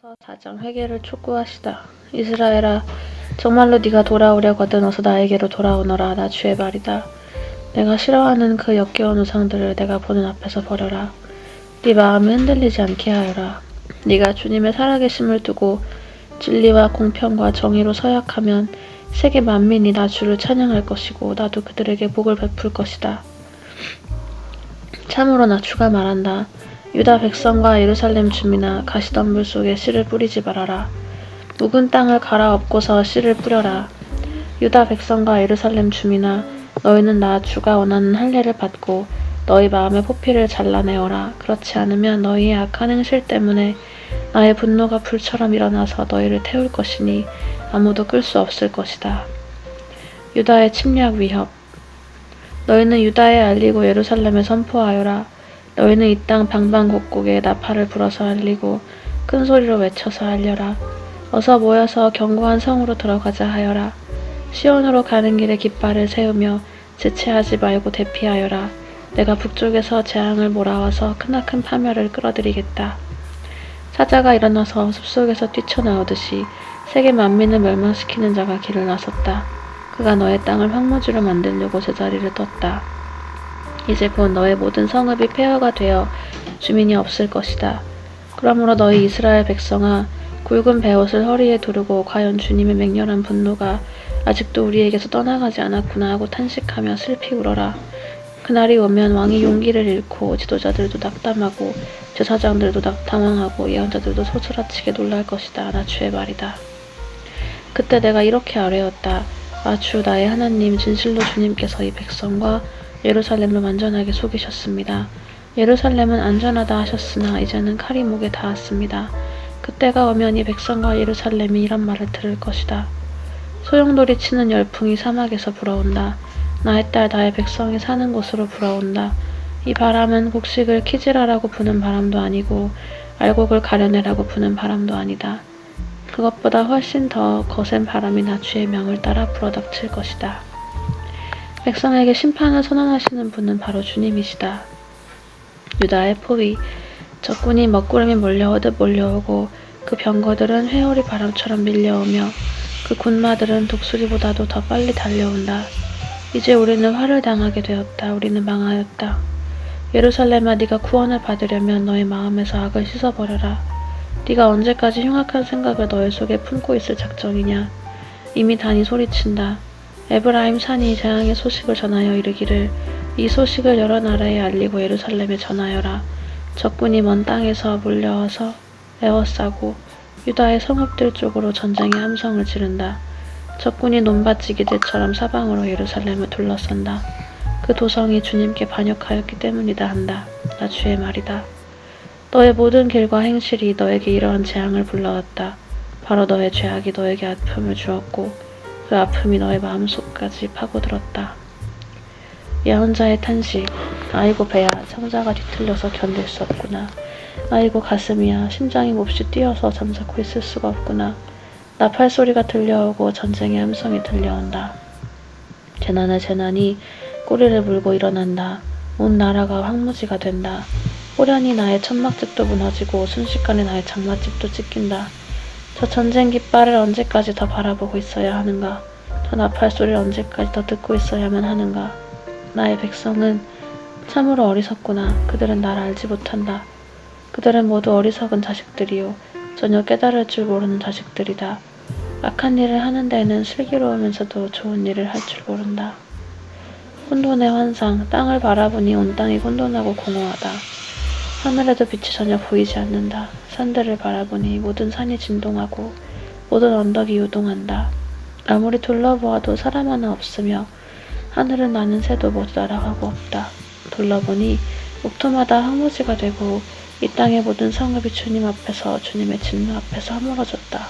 서 자정 회개를 촉구하시다. 이스라엘아, 정말로 네가 돌아오려거든 어서 나에게로 돌아오너라. 나 주의 말이다. 내가 싫어하는 그 역겨운 우상들을 내가 보는 앞에서 버려라. 네 마음이 흔들리지 않게 하여라. 네가 주님의 살아계심을 두고 진리와 공평과 정의로 서약하면 세계 만민이 나 주를 찬양할 것이고 나도 그들에게 복을 베풀 것이다. 참으로 나 주가 말한다. 유다 백성과 예루살렘 주민아, 가시덤불 속에 씨를 뿌리지 말아라. 묵은 땅을 갈아엎고서 씨를 뿌려라. 유다 백성과 예루살렘 주민아, 너희는 나 주가 원하는 할례를 받고 너희 마음의 포피를 잘라내어라. 그렇지 않으면 너희의 악한 행실 때문에 나의 분노가 불처럼 일어나서 너희를 태울 것이니 아무도 끌 수 없을 것이다. 유다의 침략 위협. 너희는 유다에 알리고 예루살렘에 선포하여라. 너희는 이 땅 방방곡곡에 나팔을 불어서 알리고 큰 소리로 외쳐서 알려라. 어서 모여서 견고한 성으로 들어가자 하여라. 시온으로 가는 길에 깃발을 세우며 지체하지 말고 대피하여라. 내가 북쪽에서 재앙을 몰아와서 크나큰 파멸을 끌어들이겠다. 사자가 일어나서 숲속에서 뛰쳐나오듯이 세계 만민을 멸망시키는 자가 길을 나섰다. 그가 너의 땅을 황무지로 만들려고 제자리를 떴다. 이제 곧 너의 모든 성읍이 폐허가 되어 주민이 없을 것이다. 그러므로 너희 이스라엘 백성아, 굵은 베옷을 허리에 두르고 과연 주님의 맹렬한 분노가 아직도 우리에게서 떠나가지 않았구나 하고 탄식하며 슬피 울어라. 그날이 오면 왕이 용기를 잃고 지도자들도 낙담하고 제사장들도 당황하고 예언자들도 소스라치게 놀랄 것이다. 나 주의 말이다. 그때 내가 이렇게 아뢰었다. 아, 주 나의 하나님, 진실로 주님께서 이 백성과 예루살렘을 완전하게 속이셨습니다. 예루살렘은 안전하다 하셨으나 이제는 칼이 목에 닿았습니다. 그때가 오면 이 백성과 예루살렘이 이런 말을 들을 것이다. 소용돌이 치는 열풍이 사막에서 불어온다. 나의 딸 나의 백성이 사는 곳으로 불어온다. 이 바람은 곡식을 키질하라고 부는 바람도 아니고 알곡을 가려내라고 부는 바람도 아니다. 그것보다 훨씬 더 거센 바람이 나 주의 명을 따라 불어닥칠 것이다. 백성에게 심판을 선언하시는 분은 바로 주님이시다. 유다의 포위, 적군이 먹구름이 몰려오듯 몰려오고 그 병거들은 회오리 바람처럼 밀려오며 그 군마들은 독수리보다도 더 빨리 달려온다. 이제 우리는 화를 당하게 되었다. 우리는 망하였다. 예루살렘아, 네가 구원을 받으려면 너의 마음에서 악을 씻어버려라. 네가 언제까지 흉악한 생각을 너의 속에 품고 있을 작정이냐. 이미 단이 소리친다. 에브라임 산이 재앙의 소식을 전하여 이르기를 이 소식을 여러 나라에 알리고 예루살렘에 전하여라. 적군이 먼 땅에서 몰려와서 에워싸고 유다의 성읍들 쪽으로 전쟁의 함성을 지른다. 적군이 논밭지기들처럼 사방으로 예루살렘을 둘러싼다. 그 도성이 주님께 반역하였기 때문이다 한다. 나 주의 말이다. 너의 모든 길과 행실이 너에게 이러한 재앙을 불러왔다. 바로 너의 죄악이 너에게 아픔을 주었고 그 아픔이 너의 마음속까지 파고들었다. 예언자의 탄식. 아이고 배야, 창자가 뒤틀려서 견딜 수 없구나. 아이고 가슴이야, 심장이 몹시 뛰어서 잠자코 있을 수가 없구나. 나팔 소리가 들려오고 전쟁의 함성이 들려온다. 재난의 재난이 꼬리를 물고 일어난다. 온 나라가 황무지가 된다. 호련히 나의 천막집도 무너지고 순식간에 나의 장막집도 찢긴다. 저 전쟁 깃발을 언제까지 더 바라보고 있어야 하는가? 저 나팔 소리를 언제까지 더 듣고 있어야만 하는가? 나의 백성은 참으로 어리석구나. 그들은 나를 알지 못한다. 그들은 모두 어리석은 자식들이요, 전혀 깨달을 줄 모르는 자식들이다. 악한 일을 하는 데에는 슬기로우면서도 좋은 일을 할 줄 모른다. 혼돈의 환상. 땅을 바라보니 온 땅이 혼돈하고 공허하다. 하늘에도 빛이 전혀 보이지 않는다. 산들을 바라보니 모든 산이 진동하고 모든 언덕이 요동한다. 아무리 둘러보아도 사람 하나 없으며 하늘은 나는 새도 모두 날아가고 없다. 둘러보니 옥토마다 황무지가 되고 이 땅의 모든 성읍이 주님 앞에서 주님의 진노 앞에서 허물어졌다.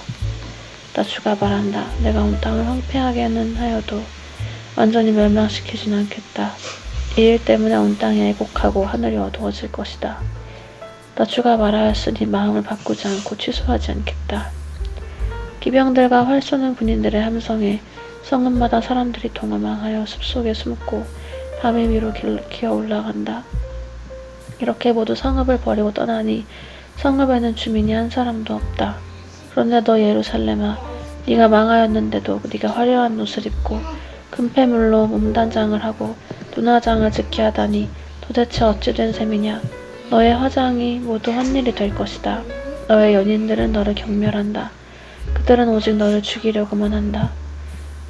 나 주가 말한다. 내가 온 땅을 황폐하게는 하여도 완전히 멸망시키진 않겠다. 이 일 때문에 온 땅이 애곡하고 하늘이 어두워질 것이다. 나 주가 말하였으니 마음을 바꾸지 않고 취소하지 않겠다. 기병들과 활 쏘는 군인들의 함성에 성읍마다 사람들이 동어망하여 숲속에 숨고 밤의 위로 기어 올라간다. 이렇게 모두 성읍을 버리고 떠나니 성읍에는 주민이 한 사람도 없다. 그런데 너 예루살렘아, 네가 망하였는데도 네가 화려한 옷을 입고 금패물로 몸단장을 하고 눈화장을 짙게 하다니 도대체 어찌 된 셈이냐. 너의 화장이 모두 헛일이 될 것이다. 너의 연인들은 너를 경멸한다. 그들은 오직 너를 죽이려고만 한다.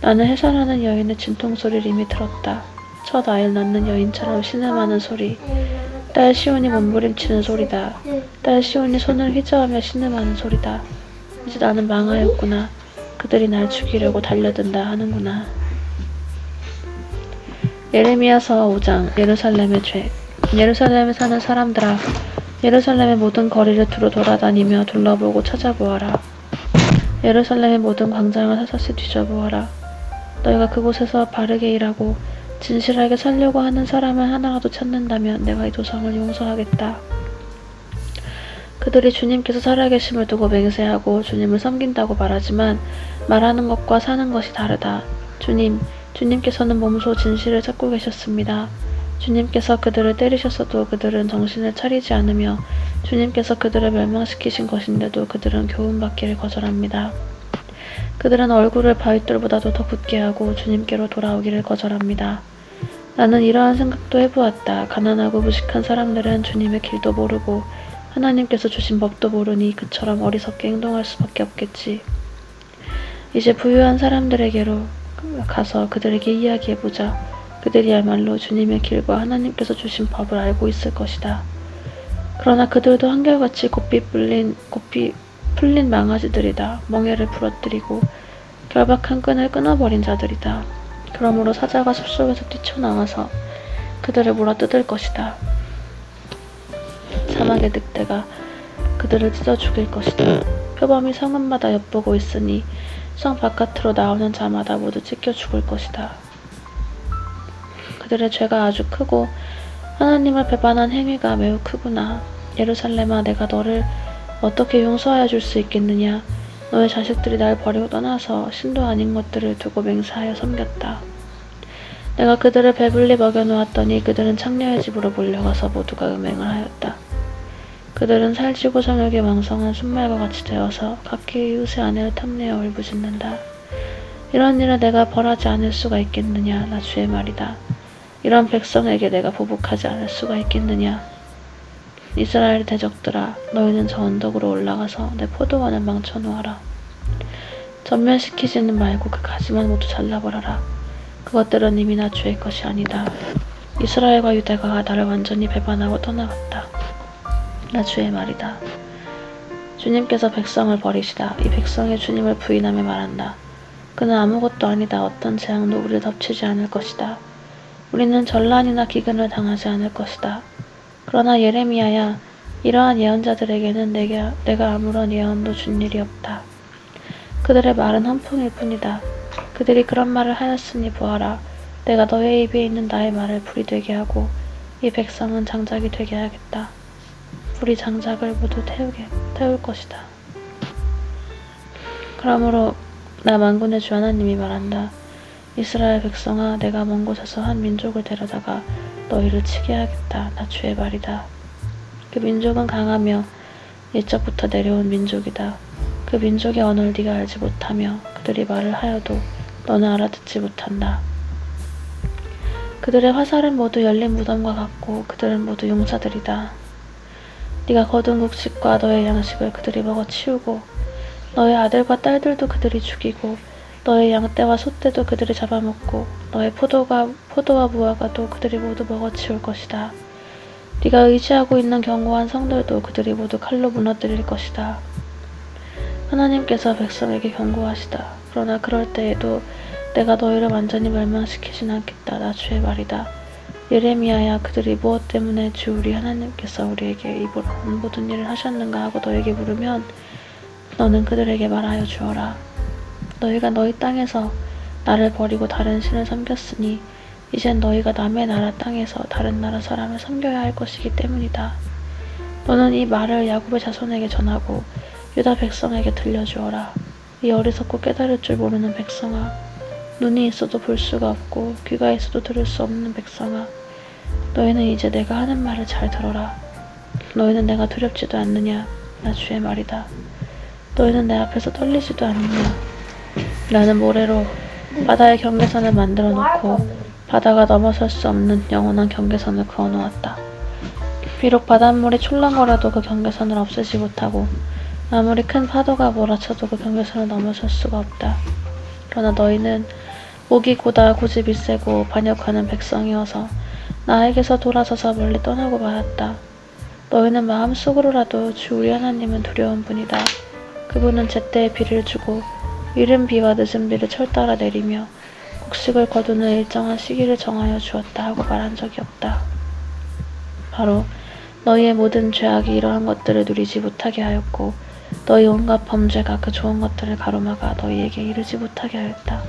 나는 해산하는 여인의 진통소리를 이미 들었다. 첫 아이를 낳는 여인처럼 신음하는 소리. 딸 시온이 몸부림치는 소리다. 딸 시온이 손을 휘저으며 신음하는 소리다. 이제 나는 망하였구나. 그들이 날 죽이려고 달려든다 하는구나. 예레미야서 5장. 예루살렘의 죄. 예루살렘에 사는 사람들아, 예루살렘의 모든 거리를 두루 돌아다니며 둘러보고 찾아보아라. 예루살렘의 모든 광장을 사사시 뒤져보아라. 너희가 그곳에서 바르게 일하고 진실하게 살려고 하는 사람을 하나라도 찾는다면 내가 이 도성을 용서하겠다. 그들이 주님께서 살아계심을 두고 맹세하고 주님을 섬긴다고 말하지만 말하는 것과 사는 것이 다르다. 주님께서는 몸소 진실을 찾고 계셨습니다. 주님께서 그들을 때리셨어도 그들은 정신을 차리지 않으며 주님께서 그들을 멸망시키신 것인데도 그들은 교훈받기를 거절합니다. 그들은 얼굴을 바윗돌보다도 더 굳게 하고 주님께로 돌아오기를 거절합니다. 나는 이러한 생각도 해보았다. 가난하고 무식한 사람들은 주님의 길도 모르고 하나님께서 주신 법도 모르니 그처럼 어리석게 행동할 수밖에 없겠지. 이제 부유한 사람들에게로 가서 그들에게 이야기해보자. 그들이야말로 주님의 길과 하나님께서 주신 법을 알고 있을 것이다. 그러나 그들도 한결같이 곱비 풀린 망아지들이다. 멍에를 부러뜨리고 결박한 끈을 끊어버린 자들이다. 그러므로 사자가 숲속에서 뛰쳐나와서 그들을 물어뜯을 것이다. 사막의 늑대가 그들을 찢어 죽일 것이다. 표범이 성읍마다 엿보고 있으니 성 바깥으로 나오는 자마다 모두 찢겨 죽을 것이다. 그들의 죄가 아주 크고 하나님을 배반한 행위가 매우 크구나. 예루살렘아, 내가 너를 어떻게 용서하여 줄 수 있겠느냐. 너의 자식들이 날 버리고 떠나서 신도 아닌 것들을 두고 맹세하여 섬겼다. 내가 그들을 배불리 먹여놓았더니 그들은 창녀의 집으로 몰려가서 모두가 음행을 하였다. 그들은 살찌고 정욕이 왕성한 순말과 같이 되어서 각기 이웃의 아내를 탐내어 울부짖는다. 이런 일을 내가 벌하지 않을 수가 있겠느냐. 나 주의 말이다. 이런 백성에게 내가 보복하지 않을 수가 있겠느냐. 이스라엘 대적들아, 너희는 저 언덕으로 올라가서 내 포도원을 망쳐놓아라. 전멸시키지는 말고 그 가지만 모두 잘라버려라. 그것들은 이미 나 주의 것이 아니다. 이스라엘과 유다가 나를 완전히 배반하고 떠나갔다. 나 주의 말이다. 주님께서 백성을 버리시다. 이 백성이 주님을 부인하며 말한다. 그는 아무것도 아니다. 어떤 재앙도 우리를 덮치지 않을 것이다. 우리는 전란이나 기근을 당하지 않을 것이다. 그러나 예레미야야, 이러한 예언자들에게는 내가 아무런 예언도 준 일이 없다. 그들의 말은 험풍일 뿐이다. 그들이 그런 말을 하였으니 보아라. 내가 너의 입에 있는 나의 말을 불이 되게 하고 이 백성은 장작이 되게 하겠다. 불이 장작을 모두 태울 것이다. 그러므로 나 만군의 주 하나님이 말한다. 이스라엘 백성아, 내가 먼 곳에서 한 민족을 데려다가 너희를 치게 하겠다. 나 주의 말이다. 그 민족은 강하며 옛적부터 내려온 민족이다. 그 민족의 언어를 네가 알지 못하며 그들이 말을 하여도 너는 알아듣지 못한다. 그들의 화살은 모두 열린 무덤과 같고 그들은 모두 용사들이다. 네가 거둔 곡식과 너의 양식을 그들이 먹어 치우고 너의 아들과 딸들도 그들이 죽이고 너의 양떼와 소떼도 그들이 잡아먹고 너의 포도와 무화과도 그들이 모두 먹어치울 것이다. 네가 의지하고 있는 견고한 성들도 그들이 모두 칼로 무너뜨릴 것이다. 하나님께서 백성에게 경고하시다. 그러나 그럴 때에도 내가 너희를 완전히 멸망시키진 않겠다. 나 주의 말이다. 예레미야야, 그들이 무엇 때문에 주 우리 하나님께서 우리에게 이 모든 일을 하셨는가 하고 너에게 물으면 너는 그들에게 말하여 주어라. 너희가 너희 땅에서 나를 버리고 다른 신을 섬겼으니 이젠 너희가 남의 나라 땅에서 다른 나라 사람을 섬겨야 할 것이기 때문이다. 너는 이 말을 야곱의 자손에게 전하고 유다 백성에게 들려주어라. 이 어리석고 깨달을 줄 모르는 백성아, 눈이 있어도 볼 수가 없고 귀가 있어도 들을 수 없는 백성아, 너희는 이제 내가 하는 말을 잘 들어라. 너희는 내가 두렵지도 않느냐? 나 주의 말이다. 너희는 내 앞에서 떨리지도 않느냐. 나는 모래로 바다의 경계선을 만들어 놓고 바다가 넘어설 수 없는 영원한 경계선을 그어 놓았다. 비록 바닷물이 출렁거려도 그 경계선을 없애지 못하고 아무리 큰 파도가 몰아쳐도 그 경계선을 넘어설 수가 없다. 그러나 너희는 목이 고다 고집이 세고 반역하는 백성이어서 나에게서 돌아서서 멀리 떠나고 말았다. 너희는 마음속으로라도 주 우리 하나님은 두려운 분이다. 그분은 제때에 비를 주고 이른 비와 늦은 비를 철따라 내리며 곡식을 거두는 일정한 시기를 정하여 주었다 하고 말한 적이 없다. 바로 너희의 모든 죄악이 이러한 것들을 누리지 못하게 하였고 너희 온갖 범죄가 그 좋은 것들을 가로막아 너희에게 이르지 못하게 하였다.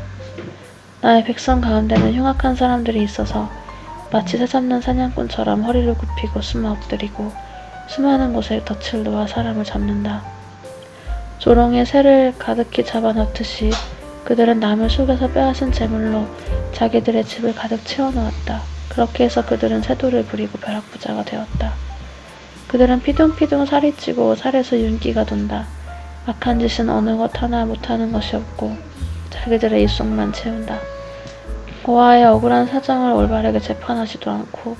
나의 백성 가운데는 흉악한 사람들이 있어서 마치 새잡는 사냥꾼처럼 허리를 굽히고 숨어 엎드리고 수많은 곳에 덫을 놓아 사람을 잡는다. 조롱에 새를 가득히 잡아넣듯이 그들은 남을 속에서 빼앗은 재물로 자기들의 집을 가득 채워놓았다. 그렇게 해서 그들은 세도를 부리고 벼락부자가 되었다. 그들은 피둥피둥 살이 찌고 살에서 윤기가 돈다. 악한 짓은 어느 것 하나 못하는 것이 없고 자기들의 입속만 채운다. 고아의 억울한 사정을 올바르게 재판하지도 않고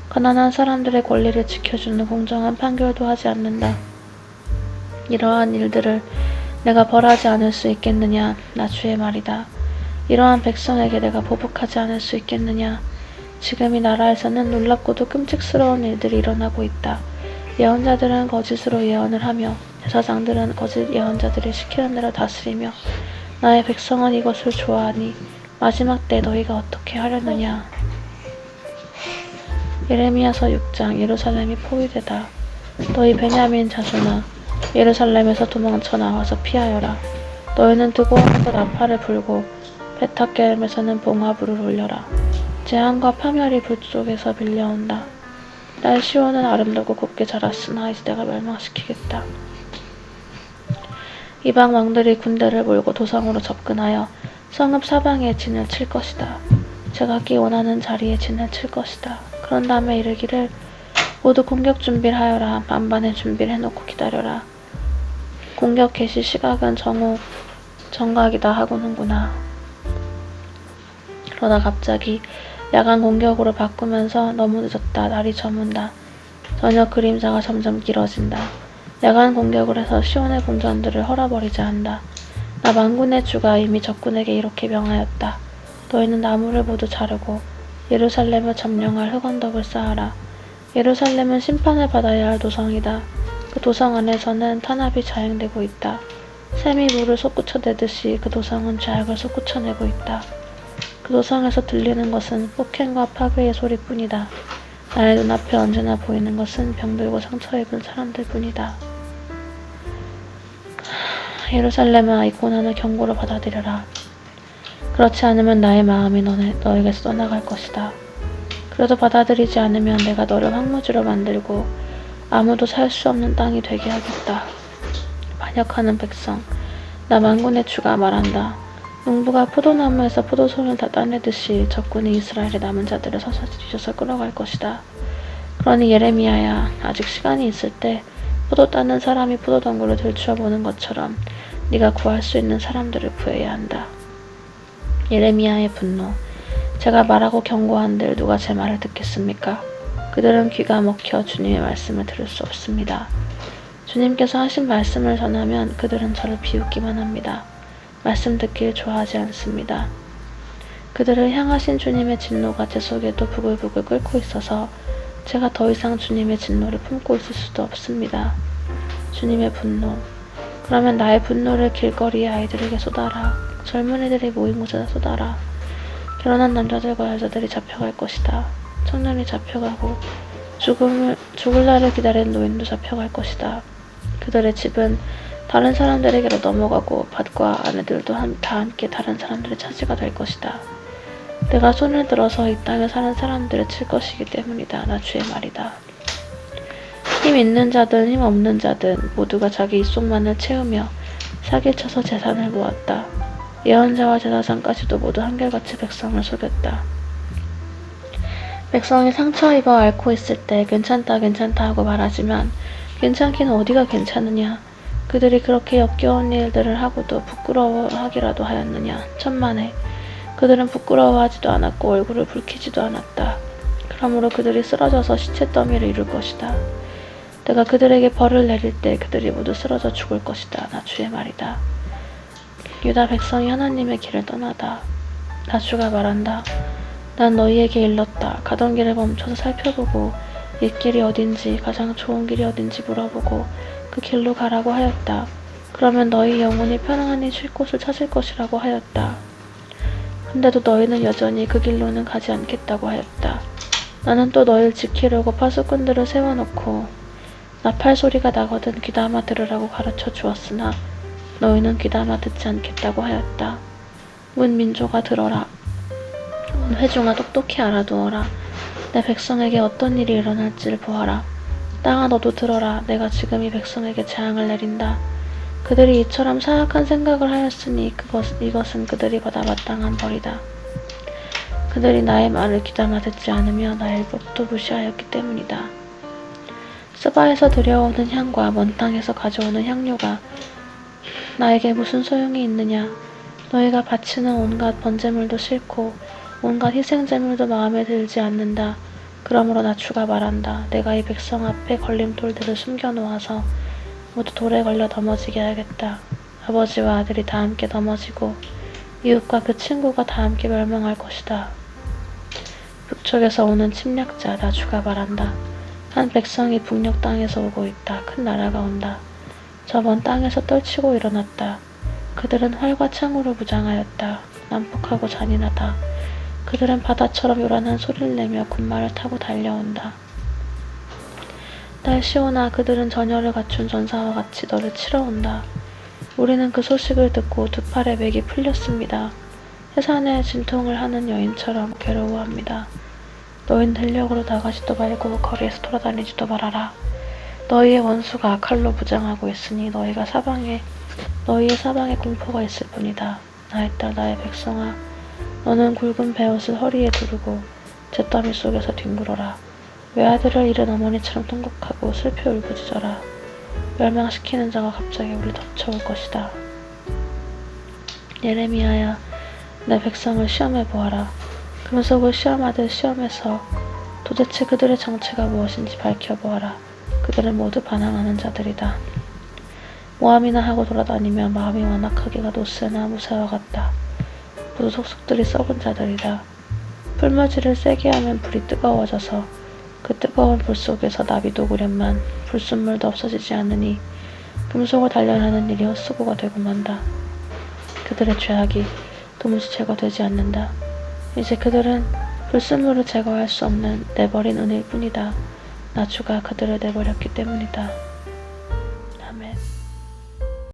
가난한 사람들의 권리를 지켜주는 공정한 판결도 하지 않는다. 이러한 일들을 내가 벌하지 않을 수 있겠느냐. 나 주의 말이다. 이러한 백성에게 내가 보복하지 않을 수 있겠느냐. 지금 이 나라에서는 놀랍고도 끔찍스러운 일들이 일어나고 있다. 예언자들은 거짓으로 예언을 하며 제사장들은 거짓 예언자들이 시키는 대로 다스리며 나의 백성은 이것을 좋아하니 마지막 때 너희가 어떻게 하려느냐. 예레미야서 6장. 예루살렘이 포위되다. 너희 베냐민 자손아, 예루살렘에서 도망쳐 나와서 피하여라. 너희는 뜨거운 나팔을 불고 베타겔에서는 봉화불을 올려라. 재앙과 파멸이 불 속에서 밀려온다. 딸 시온은 아름답고 곱게 자랐으나 이제 내가 멸망시키겠다. 이방 왕들이 군대를 몰고 도성으로 접근하여 성읍 사방에 진을 칠 것이다. 제각기 원하는 자리에 진을 칠 것이다. 그런 다음에 이르기를 모두 공격 준비를 하여라. 만반의 준비를 해놓고 기다려라. 공격 개시 시각은 정각이다 하고는구나. 그러다 갑자기 야간 공격으로 바꾸면서 너무 늦었다. 날이 저문다. 저녁 그림자가 점점 길어진다. 야간 공격을 해서 시온의 궁전들을 헐어버리자 한다. 나 만군의 주가 이미 적군에게 이렇게 명하였다. 너희는 나무를 모두 자르고 예루살렘을 점령할 흑언덕을 쌓아라. 예루살렘은 심판을 받아야 할 도성이다. 그 도성 안에서는 탄압이 자행되고 있다. 샘이 물을 솟구쳐내듯이 그 도성은 죄악을 솟구쳐내고 있다. 그 도성에서 들리는 것은 폭행과 파괴의 소리뿐이다. 나의 눈앞에 언제나 보이는 것은 병들고 상처 입은 사람들 뿐이다. 예루살렘아, 이 고난을 경고로 받아들여라. 그렇지 않으면 나의 마음이 너에게서 떠나갈 것이다. 그래도 받아들이지 않으면 내가 너를 황무지로 만들고 아무도 살 수 없는 땅이 되게 하겠다. 반역하는 백성, 나 만군의 주가 말한다. 농부가 포도나무에서 포도송을 다 따내듯이 적군이 이스라엘의 남은 자들을 서서 뒤져서 끌어갈 것이다. 그러니 예레미야야, 아직 시간이 있을 때 포도 따는 사람이 포도덩굴을 들추어보는 것처럼 네가 구할 수 있는 사람들을 구해야 한다. 예레미야의 분노. 제가 말하고 경고한들 누가 제 말을 듣겠습니까? 그들은 귀가 먹혀 주님의 말씀을 들을 수 없습니다. 주님께서 하신 말씀을 전하면 그들은 저를 비웃기만 합니다. 말씀 듣길 좋아하지 않습니다. 그들을 향하신 주님의 진노가 제 속에도 부글부글 끓고 있어서 제가 더 이상 주님의 진노를 품고 있을 수도 없습니다. 주님의 분노. 그러면 나의 분노를 길거리의 아이들에게 쏟아라. 젊은이들이 모인 곳에다 쏟아라. 결혼한 남자들과 여자들이 잡혀갈 것이다. 청년이 잡혀가고 죽을 날을 기다리는 노인도 잡혀갈 것이다. 그들의 집은 다른 사람들에게로 넘어가고 밭과 아내들도 다 함께 다른 사람들의 차지가 될 것이다. 내가 손을 들어서 이 땅에 사는 사람들을 칠 것이기 때문이다. 나 주의 말이다. 힘 있는 자든 힘 없는 자든 모두가 자기 입속만을 채우며 사기를 쳐서 재산을 모았다. 예언자와 제사장까지도 모두 한결같이 백성을 속였다. 백성이 상처 입어 앓고 있을 때 괜찮다 괜찮다 하고 말하지만 괜찮긴 어디가 괜찮으냐. 그들이 그렇게 역겨운 일들을 하고도 부끄러워하기라도 하였느냐. 천만에. 그들은 부끄러워하지도 않았고 얼굴을 붉히지도 않았다. 그러므로 그들이 쓰러져서 시체 더미를 이룰 것이다. 내가 그들에게 벌을 내릴 때 그들이 모두 쓰러져 죽을 것이다. 나 주의 말이다. 유다 백성이 하나님의 길을 떠나다. 나 주가 말한다. 난 너희에게 일렀다. 가던 길을 멈춰서 살펴보고 옛길이 어딘지 가장 좋은 길이 어딘지 물어보고 그 길로 가라고 하였다. 그러면 너희 영혼이 편안히 쉴 곳을 찾을 것이라고 하였다. 근데도 너희는 여전히 그 길로는 가지 않겠다고 하였다. 나는 또 너희를 지키려고 파수꾼들을 세워놓고 나팔 소리가 나거든 귀담아 들으라고 가르쳐 주었으나 너희는 귀담아 듣지 않겠다고 하였다. 문 민족아 들어라. 문 회중아 똑똑히 알아두어라. 내 백성에게 어떤 일이 일어날지를 보아라. 땅아 너도 들어라. 내가 지금 이 백성에게 재앙을 내린다. 그들이 이처럼 사악한 생각을 하였으니 이것은 그들이 받아 마땅한 벌이다. 그들이 나의 말을 귀담아 듣지 않으며 나의 법도 무시하였기 때문이다. 스바에서 들여오는 향과 먼 땅에서 가져오는 향료가 나에게 무슨 소용이 있느냐. 너희가 바치는 온갖 번제물도 싫고 온갖 희생제물도 마음에 들지 않는다. 그러므로 나 주가 말한다. 내가 이 백성 앞에 걸림돌들을 숨겨놓아서 모두 돌에 걸려 넘어지게 하겠다. 아버지와 아들이 다 함께 넘어지고 이웃과 그 친구가 다 함께 멸망할 것이다. 북쪽에서 오는 침략자 나 주가 말한다. 한 백성이 북녘 땅에서 오고 있다. 큰 나라가 온다. 저 먼 땅에서 떨치고 일어났다. 그들은 활과 창으로 무장하였다. 난폭하고 잔인하다. 그들은 바다처럼 요란한 소리를 내며 군마를 타고 달려온다. 딸 시온아, 그들은 전열을 갖춘 전사와 같이 너를 치러 온다. 우리는 그 소식을 듣고 두 팔의 맥이 풀렸습니다. 해산에 진통을 하는 여인처럼 괴로워합니다. 너희는 들녘으로 나가지도 말고 거리에서 돌아다니지도 말아라. 너희의 원수가 칼로 무장하고 있으니 너희의 사방에 공포가 있을 뿐이다. 나의 딸 나의 백성아, 너는 굵은 베옷을 허리에 두르고 잿더미 속에서 뒹굴어라. 외아들을 잃은 어머니처럼 통곡하고 슬피 울부짖어라. 멸망시키는 자가 갑자기 우리 덮쳐올 것이다. 예레미야야, 내 백성을 시험해 보아라. 금속을 시험하듯 시험해서 도대체 그들의 정체가 무엇인지 밝혀보아라. 그들은 모두 반항하는 자들이다. 모함이나 하고 돌아다니며 마음이 완악하기가 노스나 무새와 같다. 모두 속속들이 썩은 자들이다. 풀무지를 세게 하면 불이 뜨거워져서 그 뜨거운 불 속에서 나비 녹으련만 불순물도 없어지지 않으니 금속을 단련하는 일이 헛수고가 되고 만다. 그들의 죄악이 도무지 제거되지 않는다. 이제 그들은 불순물을 제거할 수 없는 내버린 은일 뿐이다. 나 주가 그들을 내버렸기 때문이다.